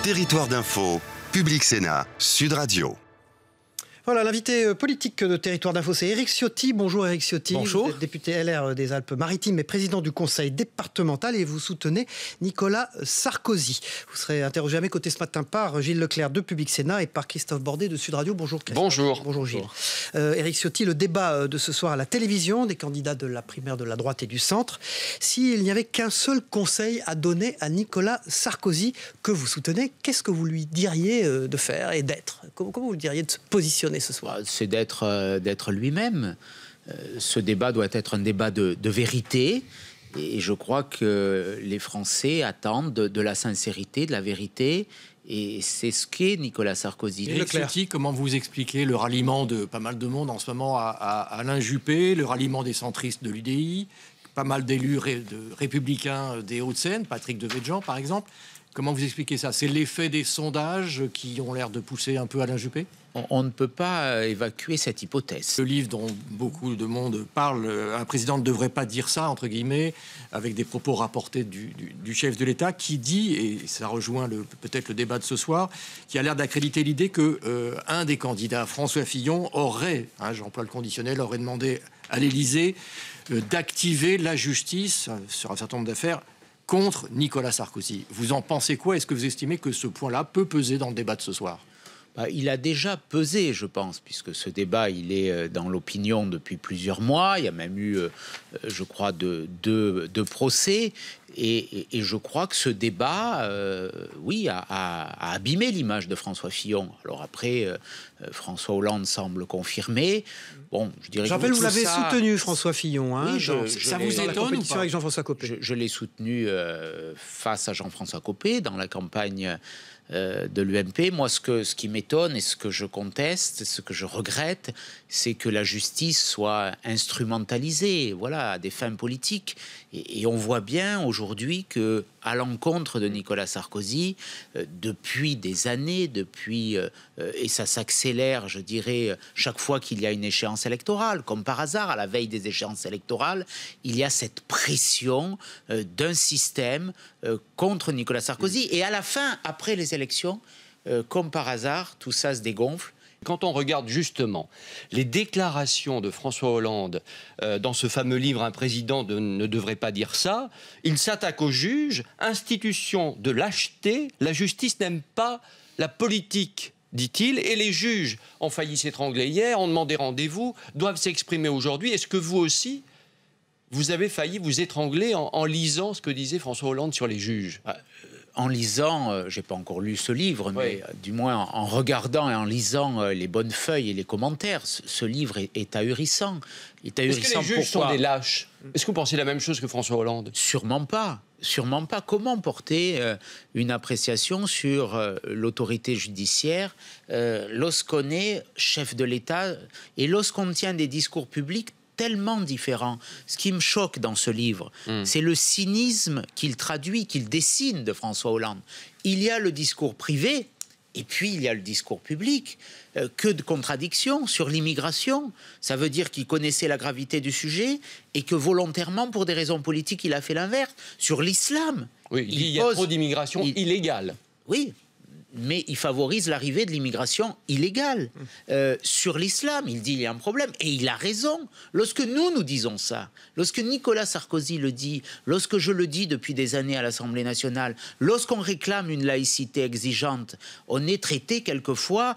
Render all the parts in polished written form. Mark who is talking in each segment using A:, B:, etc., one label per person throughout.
A: Territoire d'info, Public Sénat, Sud Radio.
B: Voilà, l'invité politique de Territoire d'Info, c'est Éric Ciotti. Bonjour Éric Ciotti.
C: Bonjour.
B: Vous êtes député LR des Alpes-Maritimes et président du conseil départemental et vous soutenez Nicolas Sarkozy. Vous serez interrogé à mes côtés ce matin par Gilles Leclerc de Public Sénat et par Christophe Bordet de Sud Radio. Bonjour Christophe.
C: Bonjour.
B: Bonjour Gilles. Éric Ciotti, le débat de ce soir à la télévision des candidats de la primaire de la droite et du centre. S'il n'y avait qu'un seul conseil à donner à Nicolas Sarkozy que vous soutenez, qu'est-ce que vous lui diriez de faire et d'être ? Comment vous lui diriez de se positionner ce soir?
C: C'est d'être lui-même. Ce débat doit être un débat de vérité. Et je crois que les Français attendent de la sincérité, de la vérité. Et c'est ce qu'est Nicolas Sarkozy.
D: Éric Ciotti, comment vous expliquez le ralliement de pas mal de monde en ce moment à Alain Juppé, le ralliement des centristes de l'UDI, pas mal d'élus républicains des Hauts-de-Seine, Patrick Devedjian par exemple. Comment vous expliquez ça? C'est l'effet des sondages qui ont l'air de pousser un peu Alain Juppé?
C: On ne peut pas évacuer cette hypothèse.
D: Le livre dont beaucoup de monde parle, un président ne devrait pas dire ça, entre guillemets, avec des propos rapportés du chef de l'État, qui dit, et ça rejoint peut-être le débat de ce soir, qui a l'air d'accréditer l'idée que un des candidats, François Fillon, aurait, j'emploie le conditionnel, aurait demandé à l'Élysée d'activer la justice sur un certain nombre d'affaires contre Nicolas Sarkozy. Vous en pensez quoi? Est-ce que vous estimez que ce point-là peut peser dans le débat de ce soir?
C: Il a déjà pesé, je pense, puisque ce débat, il est dans l'opinion depuis plusieurs mois. Il y a même eu, je crois, deux procès. Et je crois que ce débat, oui, a abîmé l'image de François Fillon. Alors après, François Hollande semble confirmer. Bon, je dirais.
B: Je rappelle, vous l'avez soutenu, François Fillon.
C: Oui,
B: ça vous étonne ou pas? Avec Jean-François Copé.
C: Je l'ai soutenu face à Jean-François Copé dans la campagne de l'UMP. Moi, ce qui m'étonne et ce que je conteste, ce que je regrette, c'est que la justice soit instrumentalisée, voilà, à des fins politiques. Et on voit bien aujourd'hui que, à l'encontre de Nicolas Sarkozy, depuis des années, et ça s'accélère, je dirais, chaque fois qu'il y a une échéance électorale, comme par hasard, à la veille des échéances électorales, il y a cette pression d'un système contre Nicolas Sarkozy. Et à la fin, après les élections, comme par hasard, tout ça se dégonfle.
E: Quand on regarde justement les déclarations de François Hollande dans ce fameux livre « Un président ne devrait pas dire ça », il s'attaque aux juges, institution de lâcheté, la justice n'aime pas la politique, dit-il, et les juges ont failli s'étrangler hier, ont demandé rendez-vous, doivent s'exprimer aujourd'hui. Est-ce que vous aussi, vous avez failli vous étrangler en lisant ce que disait François Hollande sur les juges?
C: En lisant, j'ai pas encore lu ce livre, mais du moins en regardant et en lisant les bonnes feuilles et les commentaires, ce livre est ahurissant.
E: Est-ce que les juges sont des lâches? Est-ce que vous pensez la même chose que François Hollande?
C: Sûrement pas. Sûrement pas. Comment porter une appréciation sur l'autorité judiciaire lorsqu'on est chef de l'État et lorsqu'on tient des discours publics tellement différent. Ce qui me choque dans ce livre, c'est le cynisme qu'il traduit, qu'il dessine de François Hollande. Il y a le discours privé et puis il y a le discours public. Que de contradictions sur l'immigration. Ça veut dire qu'il connaissait la gravité du sujet et que volontairement, pour des raisons politiques, il a fait l'inverse. Sur l'islam.
E: Oui, il y a trop d'immigration illégale.
C: Oui. Mais il favorise l'arrivée de l'immigration illégale. Sur l'islam, il dit qu'il y a un problème. Et il a raison. Lorsque nous disons ça, lorsque Nicolas Sarkozy le dit, lorsque je le dis depuis des années à l'Assemblée nationale, lorsqu'on réclame une laïcité exigeante, on est traité quelquefois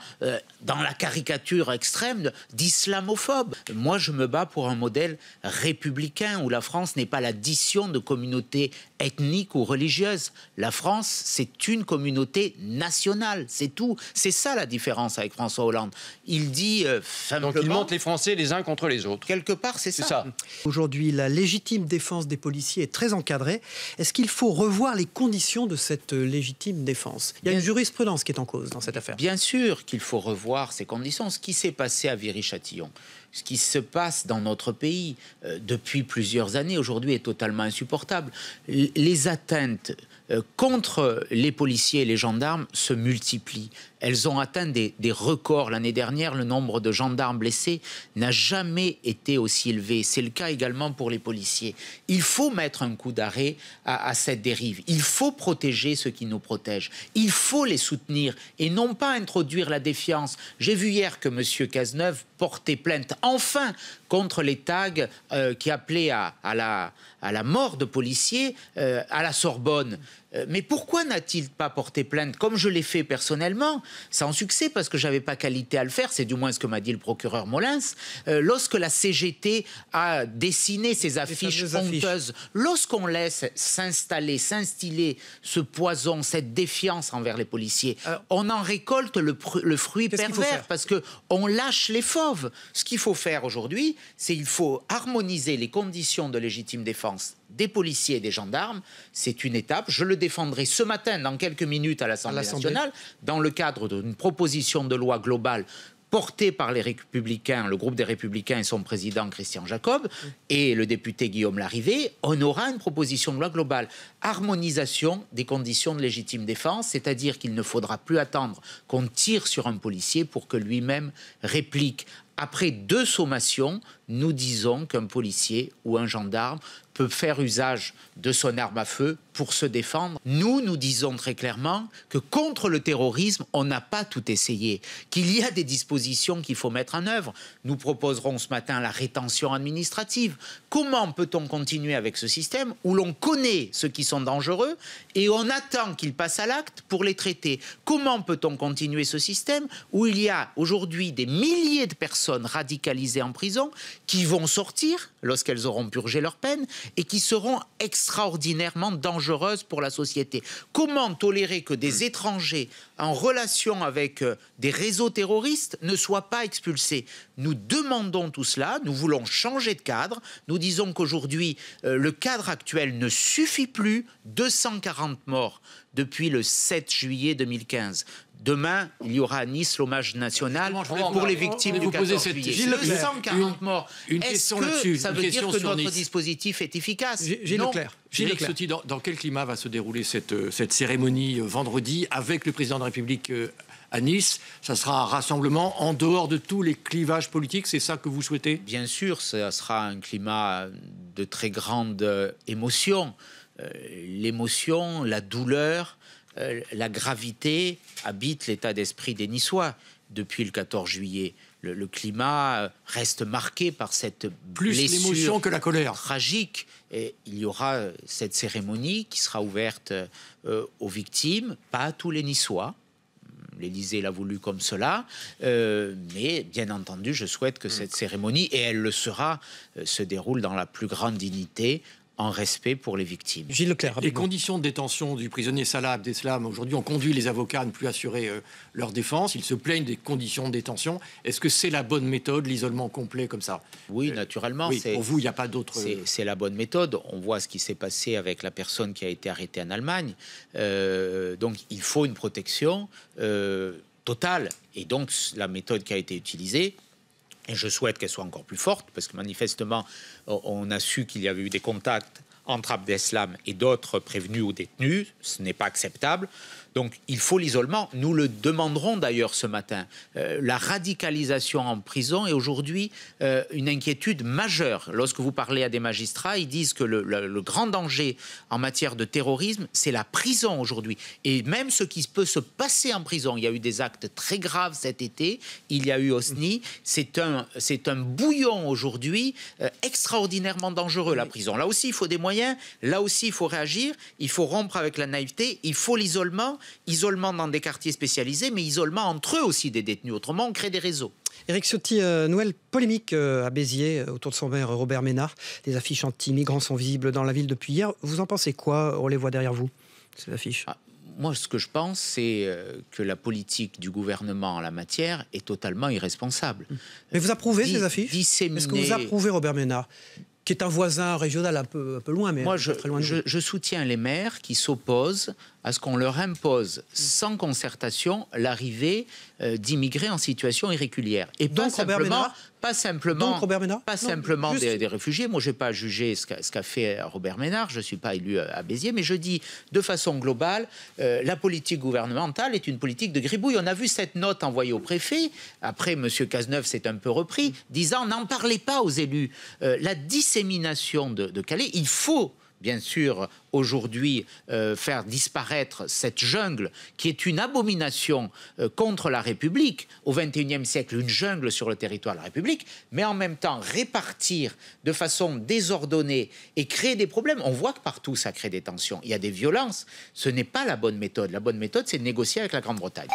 C: dans la caricature extrême d'islamophobe. Moi, je me bats pour un modèle républicain où la France n'est pas l'addition de communautés ethniques ou religieuses. La France, c'est une communauté nationale, c'est tout. C'est ça la différence avec François Hollande. Il dit simplement...
E: Donc il monte les Français les uns contre les autres.
C: Quelque part, c'est ça.
B: Aujourd'hui, la légitime défense des policiers est très encadrée. Est-ce qu'il faut revoir les conditions de cette légitime défense? Il y a une jurisprudence qui est en cause dans cette affaire.
C: Bien sûr qu'il faut revoir ces conditions. Ce qui s'est passé à Viry-Châtillon, ce qui se passe dans notre pays depuis plusieurs années, aujourd'hui, est totalement insupportable. Les atteintes contre les policiers et les gendarmes se multiplient. Elles ont atteint des records. L'année dernière, le nombre de gendarmes blessés n'a jamais été aussi élevé. C'est le cas également pour les policiers. Il faut mettre un coup d'arrêt à cette dérive. Il faut protéger ceux qui nous protègent. Il faut les soutenir et non pas introduire la défiance. J'ai vu hier que M. Cazeneuve portait plainte, enfin, contre les tags qui appelaient à la mort de policiers à la Sorbonne. Mais pourquoi n'a-t-il pas porté plainte, comme je l'ai fait personnellement, sans succès, parce que je n'avais pas qualité à le faire, c'est du moins ce que m'a dit le procureur Molins, lorsque la CGT a dessiné ces affiches honteuses, lorsqu'on laisse s'instiller ce poison, cette défiance envers les policiers, on en récolte le fruit pervers, parce qu'on lâche les fauves. Ce qu'il faut faire aujourd'hui, c'est qu'il faut harmoniser les conditions de légitime défense des policiers et des gendarmes. C'est une étape. Je le défendrai ce matin, dans quelques minutes, à l'Assemblée nationale, dans le cadre d'une proposition de loi globale portée par les Républicains, le groupe des Républicains et son président Christian Jacob, et le député Guillaume Larrivé. On aura une proposition de loi globale. Harmonisation des conditions de légitime défense, c'est-à-dire qu'il ne faudra plus attendre qu'on tire sur un policier pour que lui-même réplique. Après 2 sommations, nous disons qu'un policier ou un gendarme peut faire usage de son arme à feu pour se défendre. Nous disons très clairement que contre le terrorisme, on n'a pas tout essayé, qu'il y a des dispositions qu'il faut mettre en œuvre. Nous proposerons ce matin la rétention administrative. Comment peut-on continuer avec ce système où l'on connaît ceux qui sont dangereux et on attend qu'ils passent à l'acte pour les traiter? Comment peut-on continuer ce système où il y a aujourd'hui des milliers de personnes radicalisées en prison qui vont sortir lorsqu'elles auront purgé leur peine et qui seront extraordinairement dangereuses pour la société? Comment tolérer que des étrangers en relation avec des réseaux terroristes ne soient pas expulsés? Nous demandons tout cela, nous voulons changer de cadre. Nous disons qu'aujourd'hui, le cadre actuel ne suffit plus. 240 morts depuis le 7 juillet 2015. Demain, il y aura à Nice l'hommage national pour les victimes du 14 juillet. 240 morts. Est-ce que ça veut dire que notre dispositif est efficace?
B: Non.
D: Gilles Ciotti, dans quel climat va se dérouler cette cérémonie vendredi avec le président de la République à Nice? Ça sera un rassemblement en dehors de tous les clivages politiques, c'est ça que vous souhaitez?
C: Bien sûr, ça sera un climat de très grande émotion. L'émotion, la douleur, la gravité habitent l'état d'esprit des Niçois depuis le 14 juillet. Le climat reste marqué par cette blessure
D: l'émotion que la colère
C: tragique. Et il y aura cette cérémonie qui sera ouverte aux victimes, pas à tous les Niçois. L'Élysée l'a voulu comme cela, mais bien entendu, je souhaite que cette cérémonie, et elle le sera, se déroule dans la plus grande dignité, en respect pour les victimes.
B: Gilles Leclerc.
D: Les conditions de détention du prisonnier Salah Abdeslam, aujourd'hui, ont conduit les avocats à ne plus assurer leur défense. Ils se plaignent des conditions de détention. Est-ce que c'est la bonne méthode, l'isolement complet comme ça?
C: Oui, naturellement.
D: Oui, pour vous, il n'y a pas d'autre...
C: C'est la bonne méthode. On voit ce qui s'est passé avec la personne qui a été arrêtée en Allemagne. Donc, il faut une protection totale. Et donc, la méthode qui a été utilisée, et je souhaite qu'elle soit encore plus forte, parce que manifestement, on a su qu'il y avait eu des contacts entre Abdeslam et d'autres prévenus ou détenus. Ce n'est pas acceptable. Donc, il faut l'isolement. Nous le demanderons d'ailleurs ce matin. La radicalisation en prison est aujourd'hui une inquiétude majeure. Lorsque vous parlez à des magistrats, ils disent que le grand danger en matière de terrorisme, c'est la prison aujourd'hui. Et même ce qui peut se passer en prison. Il y a eu des actes très graves cet été. Il y a eu Osni. C'est un bouillon aujourd'hui extraordinairement dangereux, la prison. Là aussi, il faut des moyens. Là aussi, il faut réagir. Il faut rompre avec la naïveté. Il faut l'isolement. Isolement dans des quartiers spécialisés, mais isolement entre eux aussi des détenus. Autrement, on crée des réseaux.
B: Éric Ciotti, nouvelle polémique à Béziers autour de son maire Robert Ménard. Des affiches anti-migrants sont visibles dans la ville depuis hier. Vous en pensez quoi? On les voit derrière vous, ces affiches.
C: Moi, ce que je pense, c'est que la politique du gouvernement en la matière est totalement irresponsable.
B: Mais vous approuvez ces affiches? Est-ce que vous approuvez Robert Ménard, qui est un voisin régional un peu loin, mais
C: moi,
B: très loin de vous?
C: je soutiens les maires qui s'opposent à ce qu'on leur impose sans concertation l'arrivée d'immigrés en situation irrégulière. Et
B: Donc,
C: pas simplement
B: Non,
C: des réfugiés. Moi, je n'ai pas jugé ce qu'a fait Robert Ménard, je ne suis pas élu à Béziers, mais je dis de façon globale, la politique gouvernementale est une politique de gribouille. On a vu cette note envoyée au préfet, après M. Cazeneuve s'est un peu repris, disant n'en parlez pas aux élus. La dissémination de Calais, il faut bien sûr, aujourd'hui, faire disparaître cette jungle qui est une abomination contre la République. Au XXIe siècle, une jungle sur le territoire de la République, mais en même temps répartir de façon désordonnée et créer des problèmes. On voit que partout, ça crée des tensions. Il y a des violences. Ce n'est pas la bonne méthode. La bonne méthode, c'est de négocier avec la Grande-Bretagne.